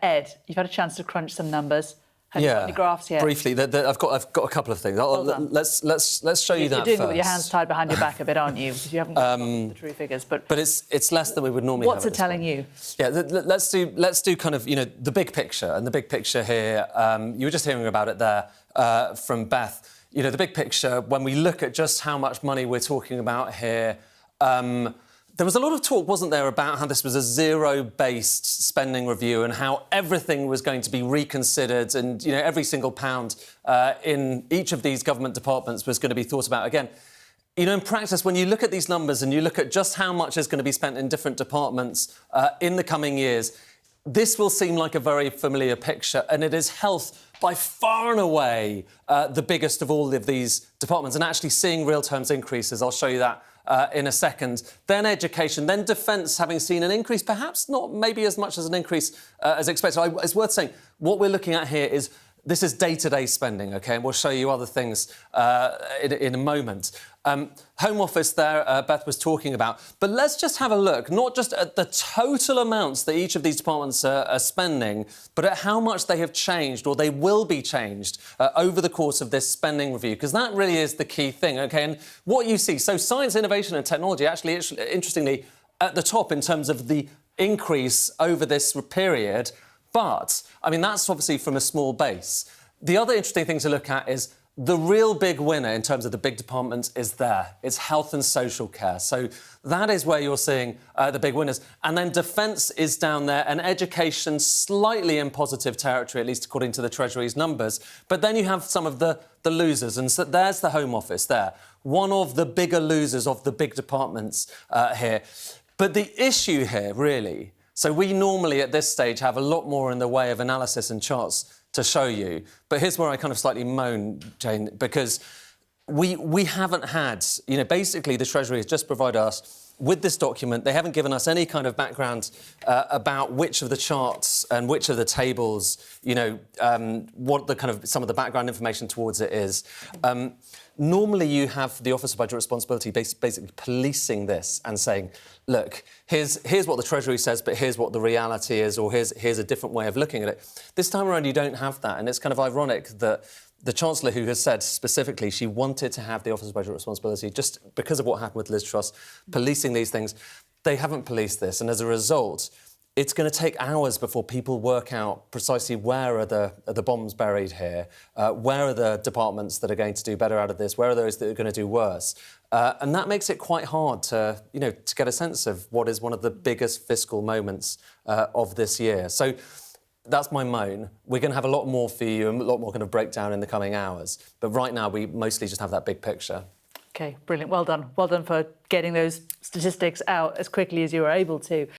Ed, you've had a chance to crunch some numbers. Have you got any graphs yet? Briefly. I've got a couple of things. Let's show you that You're doing first. it with your hands tied behind your back a bit, aren't you? Because you haven't got the true figures. But it's less than we would normally have. What's it telling you? Yeah, let's do kind of, the big picture. And the big picture here, you were just hearing about it there from Beth. The big picture, when we look at just how much money we're talking about here, there was a lot of talk, wasn't there, about how this was a zero-based spending review and how everything was going to be reconsidered and, every single pound in each of these government departments was going to be thought about again. In practice, when you look at these numbers and you look at just how much is going to be spent in different departments in the coming years, this will seem like a very familiar picture, and it is health by far and away the biggest of all of these departments, and actually seeing real terms increases. I'll show you that in a second. Then education, then defence, having seen an increase, perhaps not maybe as much as an increase as expected. It's worth saying, what we're looking at here is this is day-to-day spending, OK? And we'll show you other things in a moment. Home Office there, Beth was talking about. But let's just have a look, not just at the total amounts that each of these departments are spending, but at how much they have changed or they will be changed over the course of this spending review, because that really is the key thing, OK? And what you see, so science, innovation and technology, actually, interestingly, at the top in terms of the increase over this period. But, that's obviously from a small base. The other interesting thing to look at is the real big winner in terms of the big departments is there. It's health and social care. So that is where you're seeing the big winners. And then defence is down there and education slightly in positive territory, at least according to the Treasury's numbers. But then you have some of the losers. And so there's the Home Office there, one of the bigger losers of the big departments here. But the issue here, really, so we normally at this stage have a lot more in the way of analysis and charts to show you. But here's where I kind of slightly moan, Jane, because we haven't had, basically the Treasury has just provided us with this document. They haven't given us any kind of background about which of the charts and which of the tables, what the kind of some of the background information towards it is. Normally you have the Office of Budget Responsibility basically policing this and saying, look, here's what the Treasury says, but here's what the reality is, or here's a different way of looking at it. This time around you don't have that, and it's kind of ironic that the Chancellor, who has said specifically she wanted to have the Office of Budget Responsibility just because of what happened with Liz Truss, policing these things, they haven't policed this, and as a result, it's going to take hours before people work out precisely where are the bombs buried here, where are the departments that are going to do better out of this, where are those that are going to do worse. And that makes it quite hard to get a sense of what is one of the biggest fiscal moments of this year. So that's my moan. We're going to have a lot more for you and a lot more kind of breakdown in the coming hours. But right now, we mostly just have that big picture. OK, brilliant. Well done. Well done for getting those statistics out as quickly as you were able to.